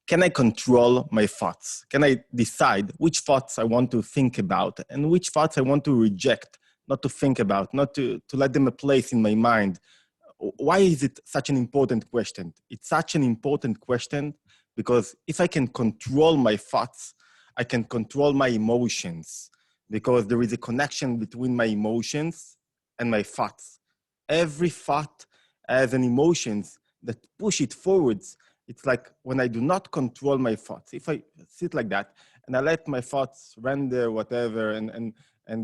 can I control my thoughts? Can I decide which thoughts I want to think about and which thoughts I want to reject, not to think about, not to let them a place in my mind? Why is it such an important question? It's such an important question because if I can control my thoughts, I can control my emotions, because there is a connection between my emotions and my thoughts. Every thought has an emotions that push it forwards. It's like when I do not control my thoughts, if I sit like that and I let my thoughts render whatever and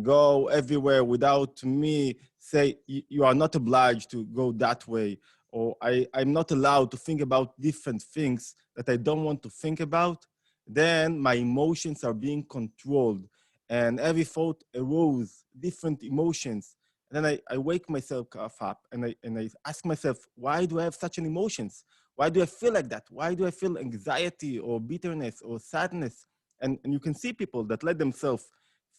go everywhere without me say, you are not obliged to go that way, or I'm not allowed to think about different things that I don't want to think about, then my emotions are being controlled. And every thought arose different emotions. And then I wake myself up and I ask myself, why do I have such an emotions? Why do I feel like that? Why do I feel anxiety or bitterness or sadness? And you can see people that let themselves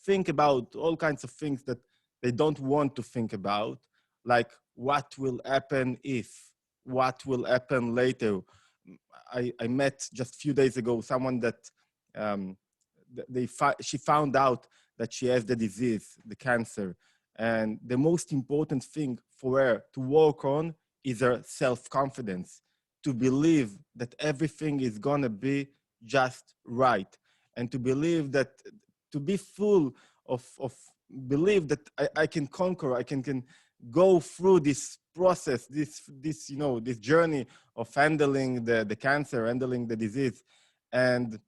think about all kinds of things that they don't want to think about, like what will happen if, what will happen later. I met just a few days ago someone that she found out that she has the disease, the cancer. And the most important thing for her to work on is her self-confidence, to believe that everything is gonna be just right, and to believe that, to be full of believe that I can conquer, I can go through this process, this this journey of handling the cancer, handling the disease. And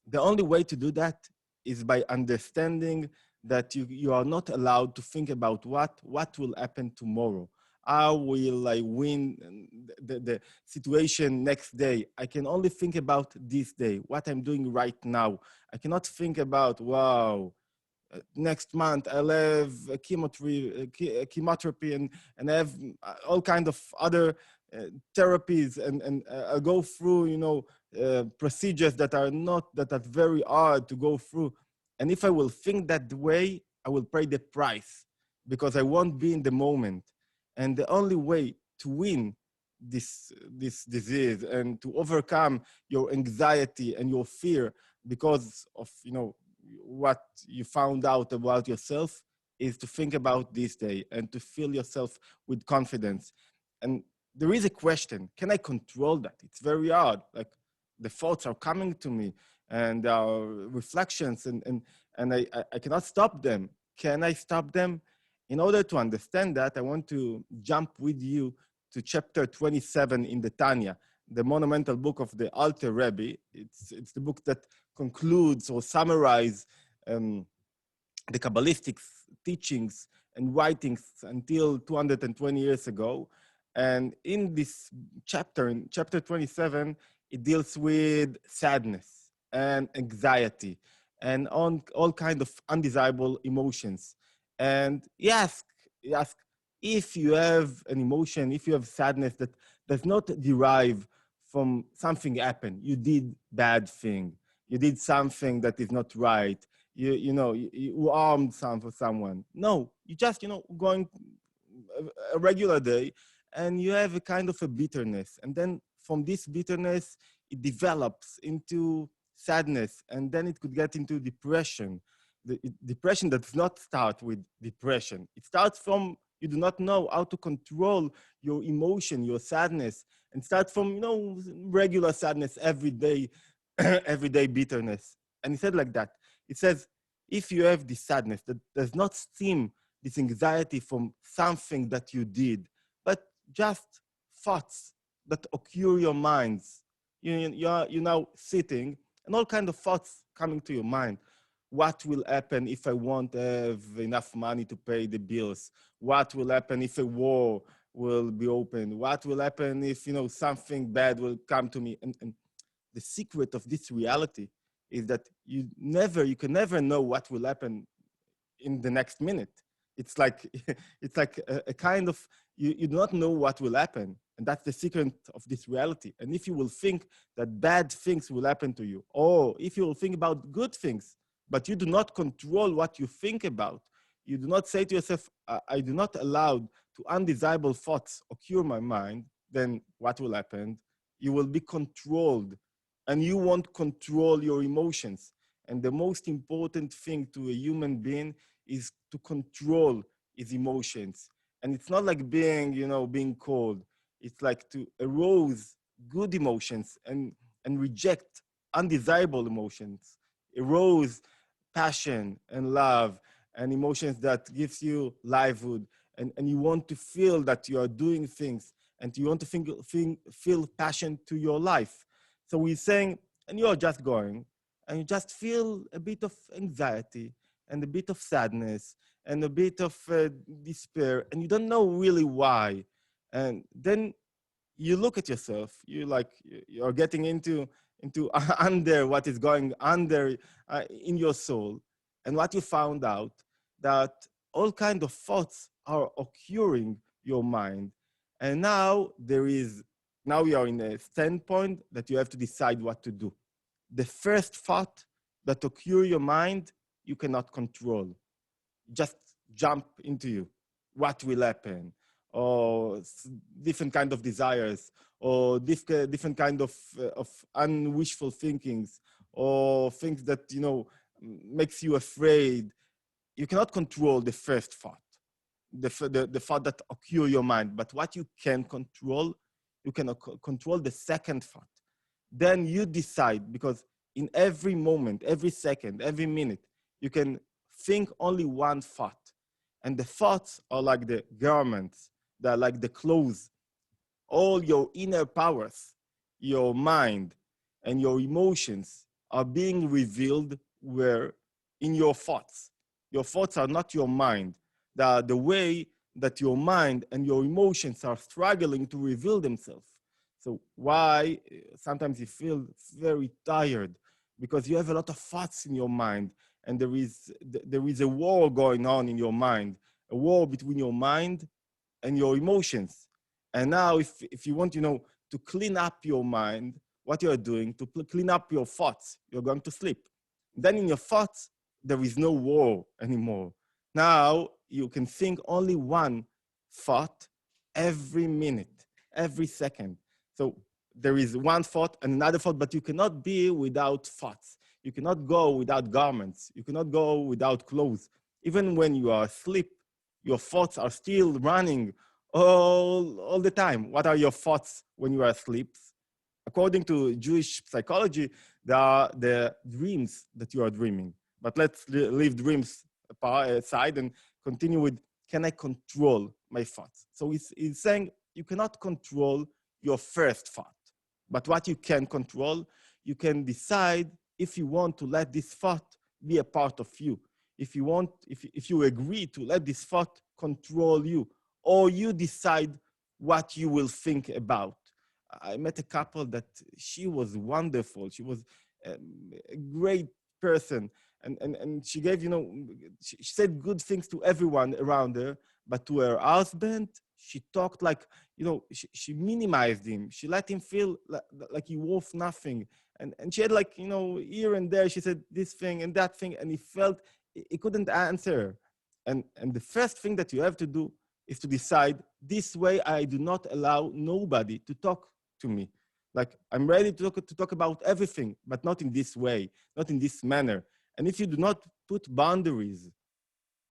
the only way to do that is by understanding that you are not allowed to think about what will happen tomorrow. How will I win the situation next day? I can only think about this day, what I'm doing right now. I cannot think about, wow, next month I'll have a chemotherapy and have all kind of other therapies and I'll go through, procedures that are very hard to go through. And if I will think that way, I will pay the price because I won't be in the moment. And the only way to win this disease and to overcome your anxiety and your fear because of, what you found out about yourself, is to think about this day and to fill yourself with confidence. And there is a question, can I control that? It's very hard. Like, the thoughts are coming to me and reflections and I cannot stop them. Can I stop them? In order to understand that, I want to jump with you to chapter 27 in the Tanya, the monumental book of the Alter Rebbe. It's the book that concludes or summarizes the Kabbalistic teachings and writings until 220 years ago. And in this chapter, in chapter 27, it deals with sadness and anxiety and on all kinds of undesirable emotions. And he asks if you have an emotion, if you have sadness that does not derive from something happened, you did bad thing, you did something that is not right, you harmed someone. No, you just, going a regular day and you have a kind of a bitterness. And then from this bitterness, it develops into sadness. And then it could get into depression. Depression does not start with depression. It starts from you do not know how to control your emotion, your sadness, and start from, regular sadness every day, everyday bitterness. And he said like that. It says, if you have this sadness that does not stem, this anxiety from something that you did, but just thoughts that occur your minds. You're now sitting and all kinds of thoughts coming to your mind. What will happen if I won't have enough money to pay the bills? What will happen if a war will be opened? What will happen if, something bad will come to me? And the secret of this reality is that you can never know what will happen in the next minute. It's like it's like a kind of you do not know what will happen, and that's the secret of this reality. And if you will think that bad things will happen to you, or if you will think about good things, but you do not control what you think about, you do not say to yourself, I do not allow to undesirable thoughts occur in my mind, then what will happen? You will be controlled and you won't control your emotions. And the most important thing to a human being is to control his emotions. And it's not like being, being cold. It's like to arouse good emotions and reject undesirable emotions, arouse passion and love and emotions that gives you livelihood. And you want to feel that you are doing things and you want to feel passion to your life. So we're saying, and you're just going, and you just feel a bit of anxiety and a bit of sadness and a bit of despair, and you don't know really why. And then you look at yourself, you're getting into under what is going under in your soul, and what you found out that all kind of thoughts are occurring your mind, and now you are in a standpoint that you have to decide what to do. The first thought that occur your mind, you cannot control. Just jump into you. What will happen? Or different kind of desires, or different kind of unwishful thinkings, or things that makes you afraid. You cannot control the first thought, the thought that occur your mind. But what you can control, you can control the second thought. Then you decide, because in every moment, every second, every minute, you can think only one thought. And the thoughts are like the garments, they're like the clothes. All your inner powers, your mind, and your emotions are being revealed where? In your thoughts. Your thoughts are not your mind. They are the way that your mind and your emotions are struggling to reveal themselves. So why sometimes you feel very tired? Because you have a lot of thoughts in your mind, and there is a war going on in your mind, a war between your mind and your emotions. And now if you want, to clean up your mind, what you're doing to clean up your thoughts, you're going to sleep. Then in your thoughts, there is no war anymore. Now you can think only one thought every minute, every second. So there is one thought and another thought, but you cannot be without thoughts. You cannot go without garments. You cannot go without clothes. Even when you are asleep, your thoughts are still running all the time. What are your thoughts when you are asleep? According to Jewish psychology, there are the dreams that you are dreaming. But let's leave dreams aside and continue with, can I control my thoughts? So he's saying you cannot control your first thought. But what you can control, you can decide if you want to let this thought be a part of you. If you agree to let this thought control you, or you decide what you will think about. I met a couple that she was wonderful. She was a great person. And she gave, she said good things to everyone around her, but to her husband, she talked like, she minimized him. She let him feel like he worth nothing. And she had like, here and there, she said this thing and that thing, and he felt he couldn't answer. And the first thing that you have to do is to decide, this way I do not allow nobody to talk to me. Like, I'm ready to talk about everything, but not in this way, not in this manner. And if you do not put boundaries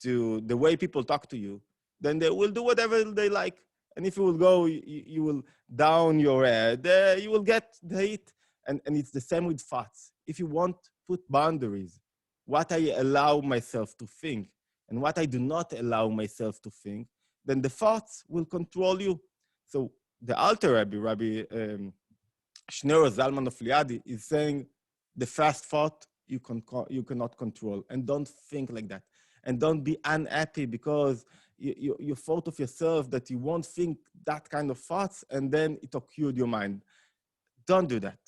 to the way people talk to you, then they will do whatever they like. And if you will go, you will down your head, you will get the hate. And it's the same with thoughts. If you want, put boundaries. What I allow myself to think and what I do not allow myself to think, then the thoughts will control you. So the Alter Rebbe, Rabbi Shneur Zalman of Liadi, is saying the first thought you cannot control, and don't think like that. And don't be unhappy because you thought of yourself that you won't think that kind of thoughts, and then it occurred your mind. Don't do that.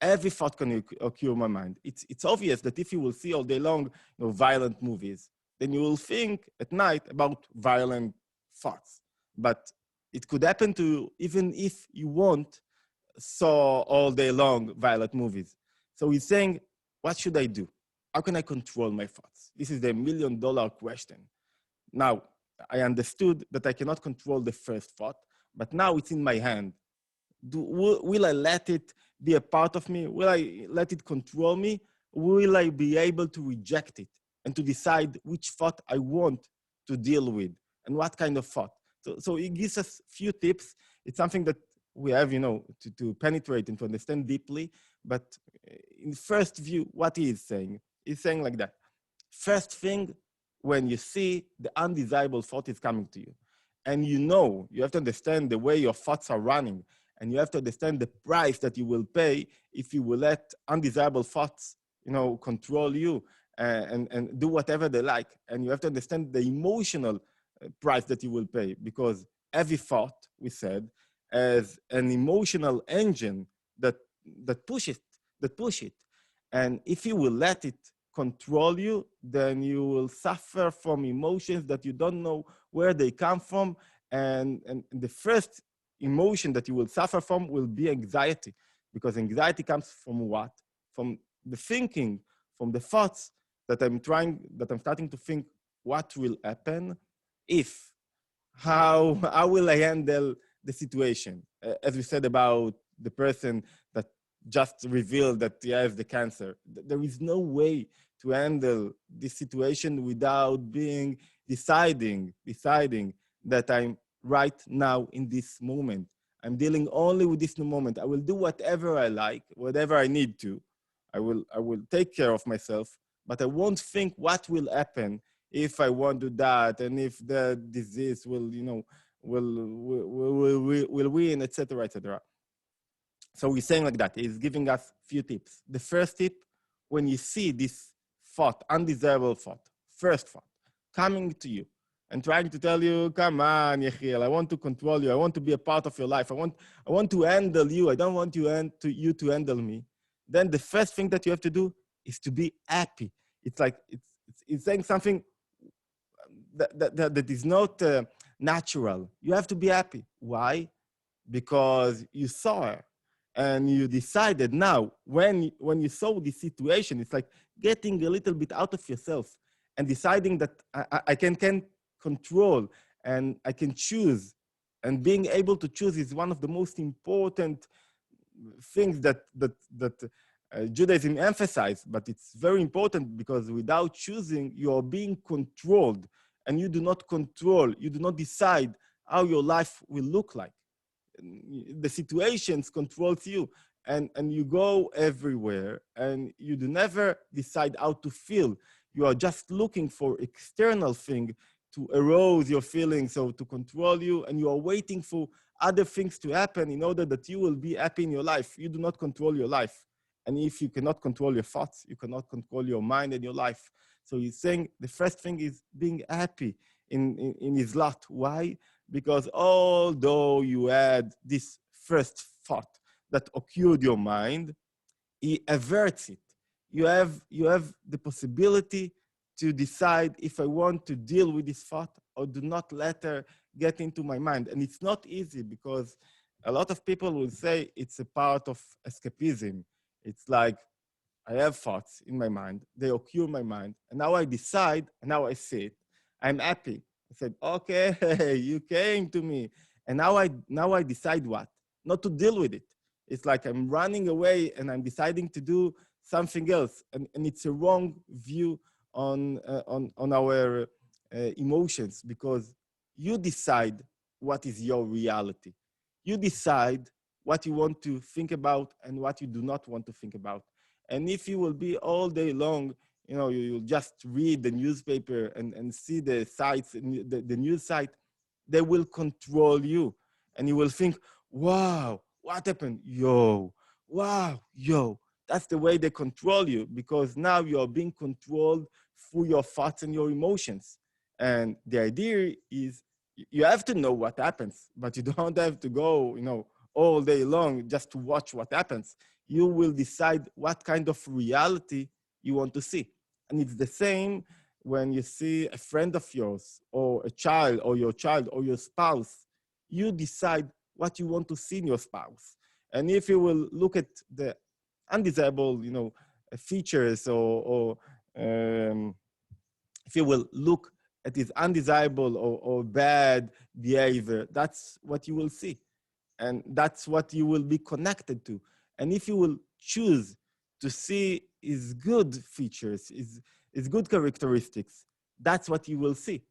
Every thought can occur in my mind. It's obvious that if you will see all day long, violent movies, then you will think at night about violent thoughts. But it could happen to, even if you won't saw all day long violent movies. So he's saying, what should I do? How can I control my thoughts? This is the $1 million question. Now, I understood that I cannot control the first thought, but now it's in my hand. Will I let it be a part of me? Will I let it control me? Will I be able to reject it and to decide which thought I want to deal with and what kind of thought? So it gives us few tips. It's something that we have, to penetrate and to understand deeply. But in first view, what he is saying, he's saying like that. First thing, when you see the undesirable thought is coming to you, and you have to understand the way your thoughts are running, and you have to understand the price that you will pay if you will let undesirable thoughts, control you and do whatever they like. And you have to understand the emotional price that you will pay, because every thought, we said, as an emotional engine that that push it, that push it. And if you will let it control you, then you will suffer from emotions that you don't know where they come from. And the first emotion that you will suffer from will be anxiety, because anxiety comes from what? From the thinking, from the thoughts that I'm starting to think what will happen if, how will I handle the situation? As we said about the person that just revealed that he has the cancer, there is no way to handle this situation without deciding that I'm right now in this moment. I'm dealing only with this new moment. I will do whatever I like, whatever I need to. I will take care of myself, but I won't think what will happen if I want to do that, and if the disease will, will win, etc., etc. So he's saying like that. He's giving us few tips. The first tip, when you see this thought, undesirable thought, first thought, coming to you and trying to tell you, come on, Yechiel, I want to control you. I want to be a part of your life. I want to handle you. I don't want you to handle me. Then the first thing that you have to do is to be happy. It's like, it's saying something that is not natural. You have to be happy. Why? Because you saw her and you decided. Now, when you saw this situation, it's like getting a little bit out of yourself and deciding that I can control and I can choose. And being able to choose is one of the most important things that Judaism emphasized, but it's very important, because without choosing, you are being controlled, and you do not control, you do not decide how your life will look like. The situations controls you, and you go everywhere, and you do never decide how to feel. You are just looking for external thing to arouse your feelings or to control you, and you are waiting for other things to happen in order that you will be happy in your life. You do not control your life. And if you cannot control your thoughts, you cannot control your mind and your life. So he's saying the first thing is being happy in his lot. Why? Because although you had this first thought that occurred your mind, he averts it. You have the possibility to decide if I want to deal with this thought or do not let her get into my mind. And it's not easy, because a lot of people will say it's a part of escapism. It's like, I have thoughts in my mind, they occur in my mind, and now I decide, and now I see it. I'm happy. I said, okay, you came to me. And now I decide what? Not to deal with it. It's like I'm running away and I'm deciding to do something else. And it's a wrong view on our emotions, because you decide what is your reality. You decide what you want to think about and what you do not want to think about. And if you will be all day long, you'll just read the newspaper and see the sites, the news site, they will control you. And you will think, wow, what happened? Yo, wow, yo. That's the way they control you, because now you're being controlled through your thoughts and your emotions. And the idea is you have to know what happens, but you don't have to go, all day long just to watch what happens. You will decide what kind of reality you want to see. And it's the same when you see a friend of yours or a child or your spouse. You decide what you want to see in your spouse. And if you will look at the undesirable, features, or if you will look at his undesirable or bad behavior, that's what you will see. and that's what you will be connected to. And if you will choose to see his good features, his good characteristics, that's what you will see,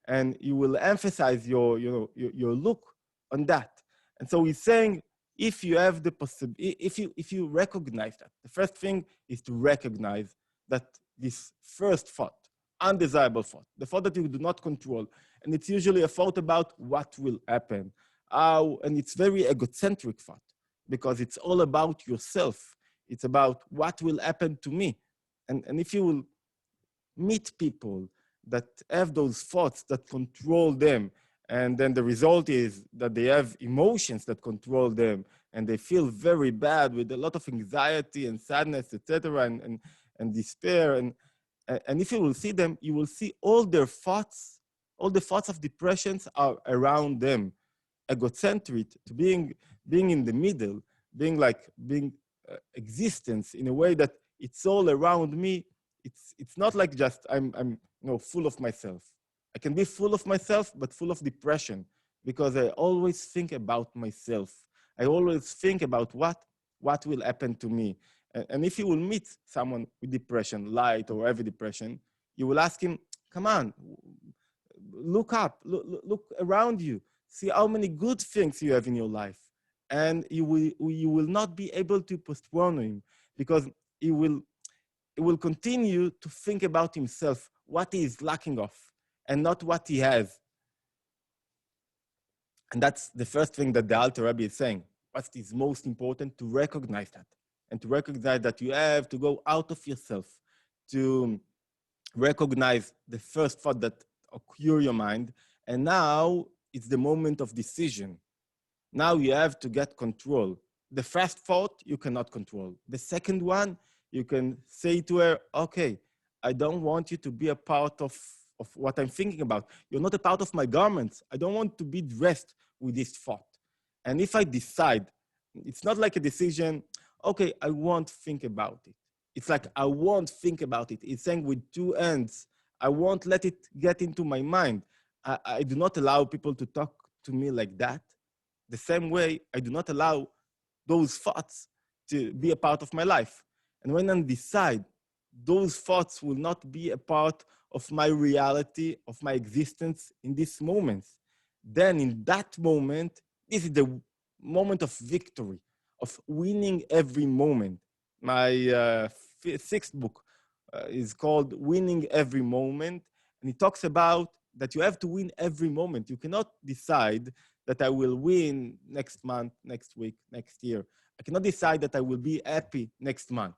and you will emphasize your look on that. And so he's saying, if you have the possibility, if you recognize that, the first thing is to recognize that this first thought, undesirable thought, the thought that you do not control, and it's usually a thought about what will happen, and it's very egocentric thought, because it's all about yourself. It's about what will happen to me. And if you will meet people that have those thoughts that control them, and then the result is that they have emotions that control them, and they feel very bad with a lot of anxiety and sadness, etc., and despair. And if you will see them, you will see all their thoughts, all the thoughts of depressions are around them. Egocentric, to being in the middle, being existence in a way that it's all around me. It's not like just I'm full of myself. I can be full of myself, but full of depression, because I always think about myself. I always think about what will happen to me. And if you will meet someone with depression, light or heavy depression, you will ask him, come on, look up, look around you, see how many good things you have in your life. And you will not be able to postpone him, because he will continue to think about himself, what he is lacking of, and not what he has. And that's the first thing that the Alter Rebbe is saying. What is most important? To recognize that. And to recognize that you have to go out of yourself, to recognize the first thought that occur your mind. And now it's the moment of decision. Now you have to get control. The first thought you cannot control. The second one, you can say to her, okay, I don't want you to be a part of what I'm thinking about. You're not a part of my garments. I don't want to be dressed with this thought. And if I decide, it's not like a decision, okay, I won't think about it. It's like, I won't think about it. It's saying with two ends, I won't let it get into my mind. I do not allow people to talk to me like that. The same way, I do not allow those thoughts to be a part of my life. And when I decide those thoughts will not be a part of my reality, of my existence in this moment, then in that moment, this is the moment of victory, of winning every moment. My sixth book is called Winning Every Moment. And it talks about that you have to win every moment. You cannot decide that I will win next month, next week, next year. I cannot decide that I will be happy next month.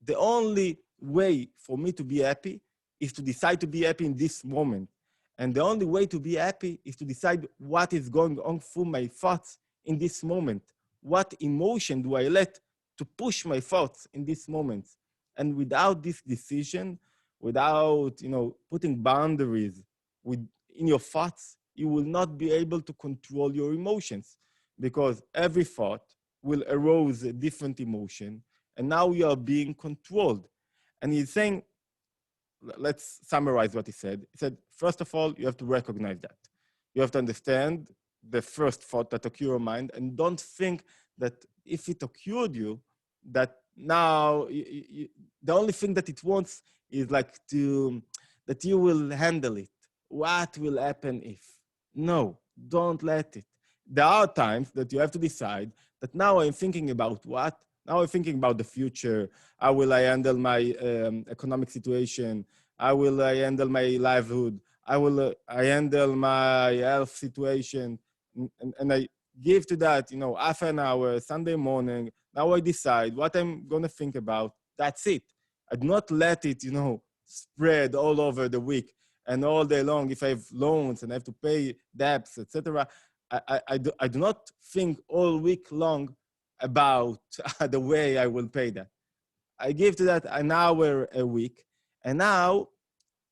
The only way for me to be happy is to decide to be happy in this moment. And the only way to be happy is to decide what is going on through my thoughts in this moment. What emotion do I let to push my thoughts in this moment? And without this decision, without putting boundaries in your thoughts, you will not be able to control your emotions, because every thought will arouse a different emotion, and now you are being controlled. And he's saying, let's summarize what he said. He said, first of all, you have to recognize that. You have to understand the first thought that occurred in your mind, and don't think that if it occurred you, that now the only thing that it wants is like that you will handle it. What will happen if? No, don't let it. There are times that you have to decide that now I'm thinking about what? Now I'm thinking about the future. How will I handle my economic situation? How will I handle my livelihood? How will I handle my health situation? And I give to that, half an hour, Sunday morning. Now I decide what I'm going to think about. That's it. I do not let it, spread all over the week and all day long. If I have loans and I have to pay debts, etc., I do not think all week long about the way I will pay that. I give to that an hour a week. And now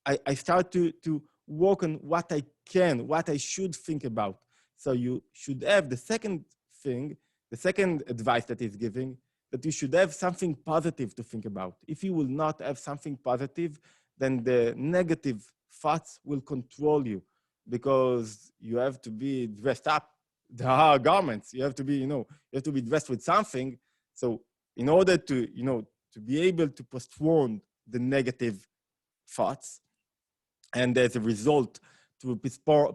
I start to work on what I should think about. So you should have the second thing, the second advice that he's giving, that you should have something positive to think about. If you will not have something positive, then the negative thoughts will control you, because you have to be dressed up there are garments. You have to be, you have to be dressed with something. So in order to, to be able to postpone the negative thoughts, and as a result, to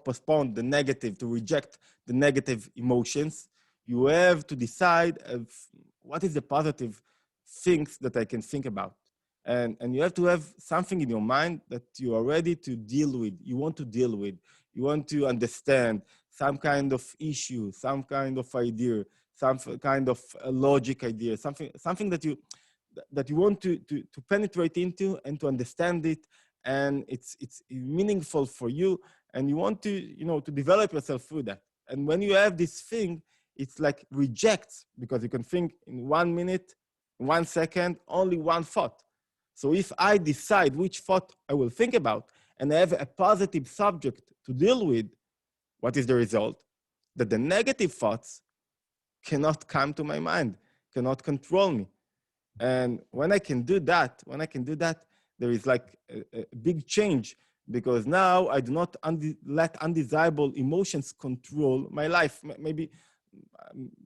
postpone the negative, to reject the negative emotions, you have to decide what is the positive things that I can think about. And you have to have something in your mind that you are ready to deal with, you want to deal with, you want to understand some kind of issue, some kind of idea, some kind of logic idea, something that you want to penetrate into and to understand it, and it's meaningful for you, and you want to, to develop yourself through that. And when you have this thing, it's like rejects, because you can think in 1 minute, 1 second, only one thought. So if I decide which thought I will think about, and I have a positive subject to deal with, what is the result? That the negative thoughts cannot come to my mind, cannot control me. And when I can do that, there is like a big change, because now I do not let undesirable emotions control my life. Maybe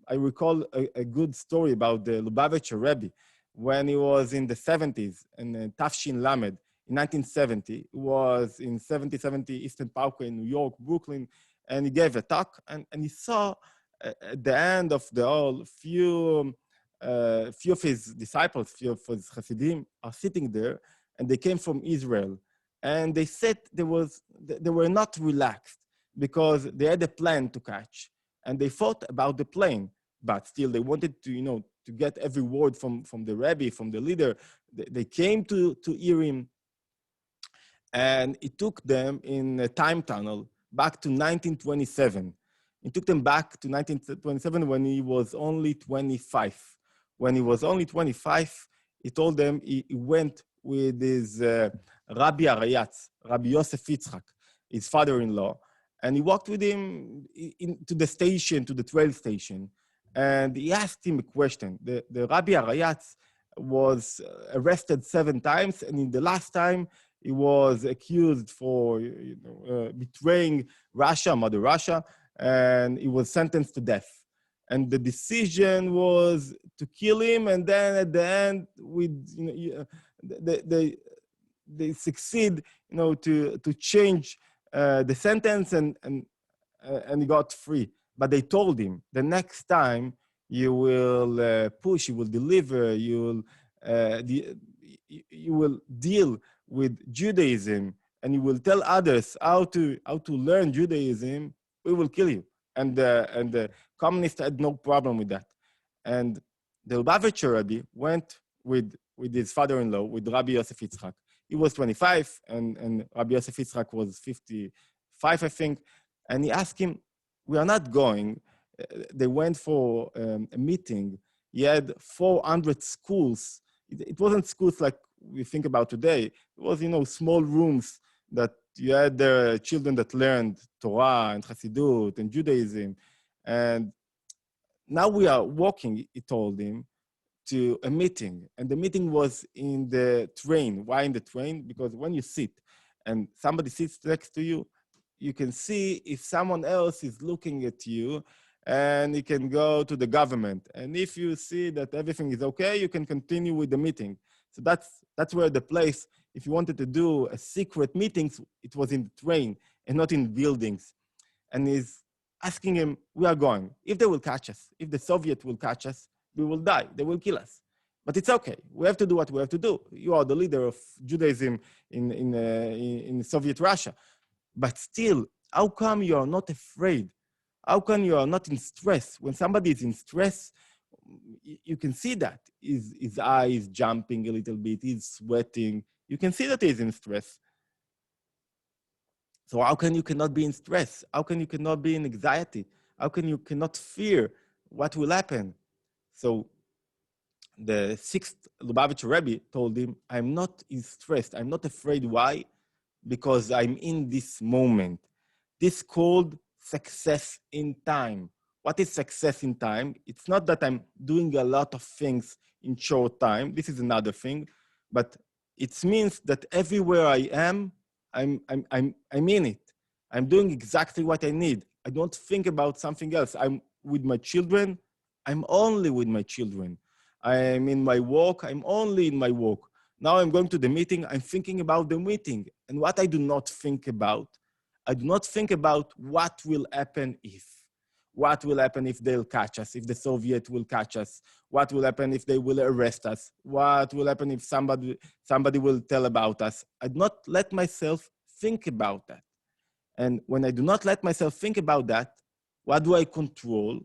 I recall a good story about the Lubavitcher Rebbe when he was in the 70s in Tafshin Lamed in 1970. He was in 7070 Eastern Parkway in New York, Brooklyn, and he gave a talk, and he saw at the end of the whole few of his disciples, few of his Hasidim are sitting there, and they came from Israel. And they said they were not relaxed because they had a plane to catch. And they thought about the plane, but still they wanted to, to get every word from the Rebbe, from the leader. They came to hear him. And it took them in a time tunnel back to 1927. It took them back to 1927 when he was only 25. When he was only 25, he told them he went with his Rabbi Arayatz, Rabbi Yosef Yitzchak, his father-in-law, and he walked with him to the station, to the train station, and he asked him a question. The Rabbi Arayatz was arrested 7 times, and in the last time, he was accused for betraying Russia, Mother Russia, and he was sentenced to death. And the decision was to kill him, and then at the end, they succeed, to change the sentence, and he got free. But they told him the next time you will push, you will deliver, you will deal with Judaism, and you will tell others how to learn Judaism, we will kill you. And the communists had no problem with that. And the Lubavitcher Rebbe went with his father-in-law, with Rabbi Yosef Yitzchak. He was 25, and Rabbi Yosef Yitzchak was 55, I think. And he asked him, we are not going. They went for a meeting. He had 400 schools. It wasn't schools like we think about today. It was, small rooms that you had the children that learned Torah and Hasidut and Judaism. And now we are walking, he told him, to a meeting. And the meeting was in the train. Why in the train? Because when you sit and somebody sits next to you, you can see if someone else is looking at you, and you can go to the government. And if you see that everything is okay, you can continue with the meeting. So that's where the place, if you wanted to do a secret meetings, it was in the train and not in buildings. And he's asking him, we are going. If they will catch us, if the Soviet will catch us, we will die. They will kill us. But it's okay. We have to do what we have to do. You are the leader of Judaism in Soviet Russia. But still, how come you are not afraid? How come you are not in stress? When somebody is in stress, you can see that. His eyes jumping a little bit, he's sweating. You can see that he's in stress. So how can you cannot be in stress? How can you cannot be in anxiety? How can you cannot fear what will happen? So the 6th Lubavitcher Rebbe told him, I'm not stressed. I'm not afraid. Why? Because I'm in this moment. This called success in time. What is success in time? It's not that I'm doing a lot of things in short time. This is another thing, but it means that everywhere I am, I'm in it. I'm doing exactly what I need. I don't think about something else. I'm with my children. I'm only with my children. I'm in my work. I'm only in my work. Now I'm going to the meeting. I'm thinking about the meeting. And what I do not think about, I do not think about what will happen if. What will happen if they'll catch us, if the Soviet will catch us? What will happen if they will arrest us? What will happen if somebody will tell about us? I do not let myself think about that. And when I do not let myself think about that, what do I control?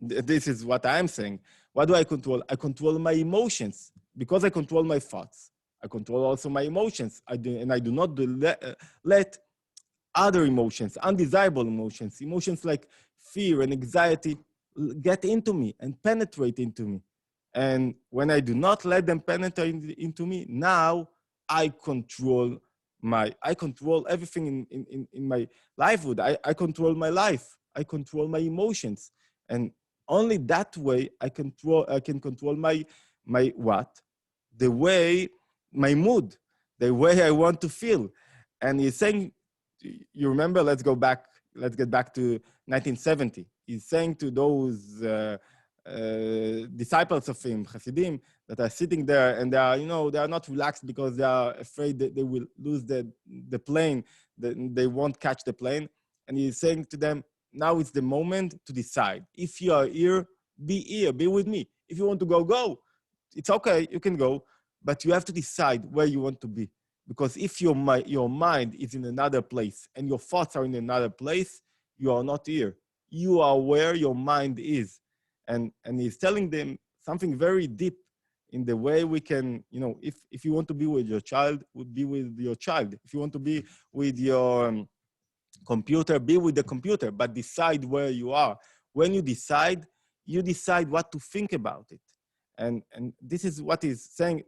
This is what I'm saying. What do I control? I control my emotions. Because I control my thoughts, I control also my emotions. I do not let other emotions, undesirable emotions, emotions like fear and anxiety get into me and penetrate into me. And when I do not let them penetrate into me, now I control everything in my livelihood. I control my life. I control my emotions. And only that way I can control my what? The way, my mood, the way I want to feel. And he's saying, you remember, let's get back to 1970. He's saying to those disciples of him, Hasidim, that are sitting there and they are, they are not relaxed because they are afraid that they will lose the plane, they won't catch the plane. And he's saying to them, now it's the moment to decide. If you are here, be with me. If you want to go. It's okay, you can go, but you have to decide where you want to be. Because if your mind is in another place and your thoughts are in another place, you are not here. You are where your mind is. And he's telling them something very deep in the way we can, if you want to be with your child, be with your child. If you want to be with your computer, be with the computer, but decide where you are. When you decide what to think about it. And this is what he's saying.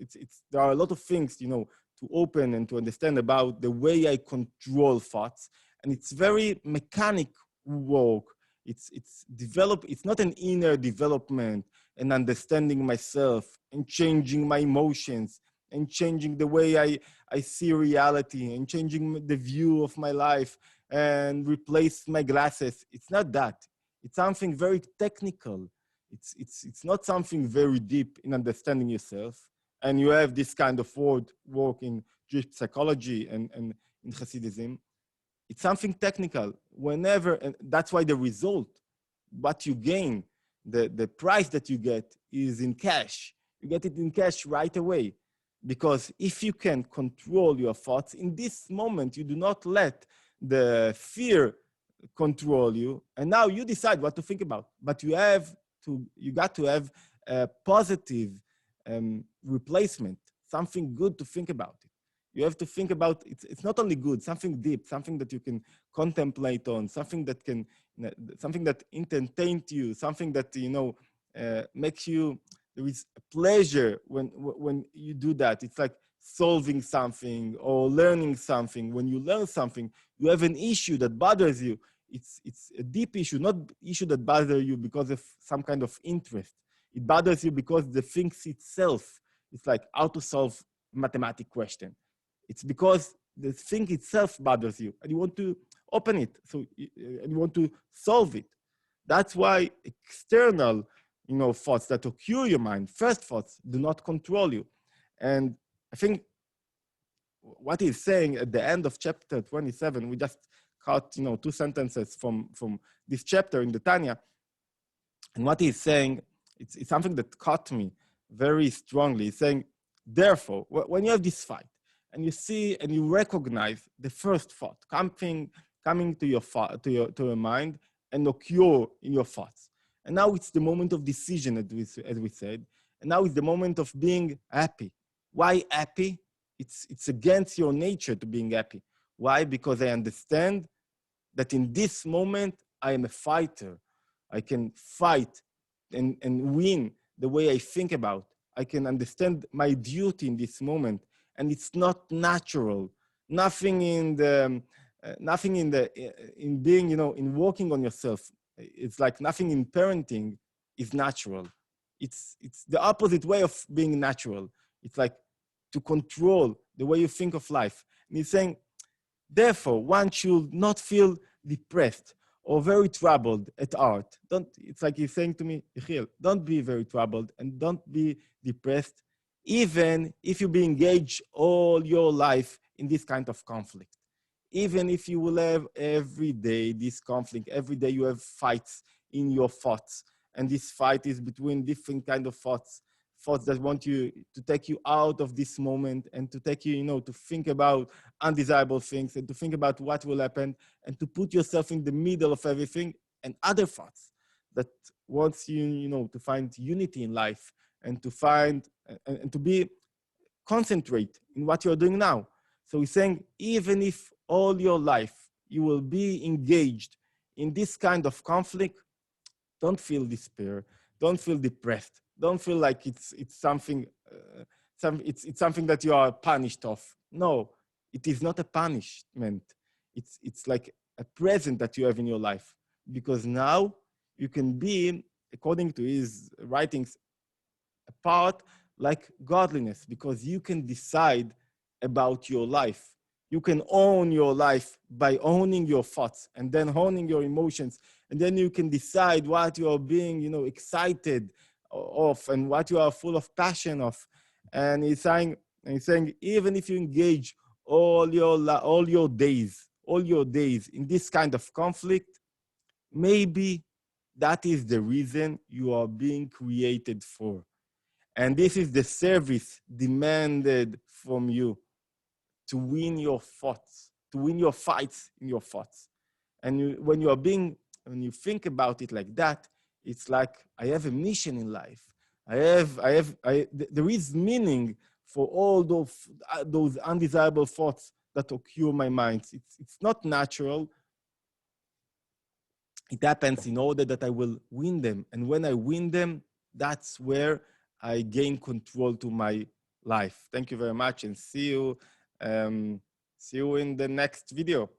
There are a lot of things, to open and to understand about the way I control thoughts. And it's very mechanic work. It's not an inner development and understanding myself and changing my emotions and changing the way I see reality and changing the view of my life and replace my glasses. It's not that. It's something very technical. It's not something very deep in understanding yourself. And you have this kind of work in Jewish psychology and in Hasidism. It's something technical. Whenever, and that's why the result, what you gain, the price that you get is in cash. You get it in cash right away. Because if you can control your thoughts, in this moment, you do not let the fear control you. And now you decide what to think about. But you got to have a positive replacement, something good to think about it. You have to think about it's not only good, something deep, something that you can contemplate on, something that can, something that entertains you, something that makes you. There is a pleasure when you do that. It's like solving something or learning something. When you learn something, you have an issue that bothers you. It's a deep issue, not issue that bothers you because of some kind of interest. It bothers you because the things itself, it's like how to solve a mathematical question. It's because the thing itself bothers you and you want to open it, and you want to solve it. That's why external, thoughts that occur your mind, first thoughts, do not control you. And I think what he's saying at the end of chapter 27, we just cut, two sentences from this chapter in the Tanya. And what he's saying, it's something that caught me very strongly. He's saying, therefore, when you have this fight and you see and you recognize the first thought coming to your mind and occur in your thoughts. And now it's the moment of decision, as we said. And now it's the moment of being happy. Why happy? It's against your nature to being happy. Why? Because I understand that in this moment, I am a fighter. I can fight and win the way I think about. I can understand my duty in this moment. And it's not natural. Nothing in being, in working on yourself. It's like nothing in parenting is natural. It's the opposite way of being natural. It's like to control the way you think of life. And he's saying, therefore, one should not feel depressed or very troubled at heart. It's like he's saying to me, Yechiel, don't be very troubled and don't be depressed, even if you be engaged all your life in this kind of conflict. Even if you will have every day this conflict, every day you have fights in your thoughts, and this fight is between different kind of thoughts that want you to take you out of this moment and to take you, to think about undesirable things and to think about what will happen and to put yourself in the middle of everything, and other thoughts that wants you, to find unity in life and to find and to be concentrate in what you're doing now. So he's saying, even if all your life you will be engaged in this kind of conflict, don't feel despair, don't feel depressed, don't feel like it's something, it's something that you are punished of. No, it is not a punishment. It's like a present that you have in your life, because now you can be, according to his writings, a part like godliness, because you can decide about your life. You can own your life by owning your thoughts and then owning your emotions. And then you can decide what you are being, excited of and what you are full of passion of. And he's saying, even if you engage all your days in this kind of conflict, maybe that is the reason you are being created for. And this is the service demanded from you, to win your thoughts, to win your fights in your thoughts. And when you think about it like that, it's like, I have a mission in life. There is meaning for all those undesirable thoughts that occur in my mind. It's not natural. It happens in order that I will win them. And when I win them, that's where I gain control to my life. Thank you very much, and see you in the next video.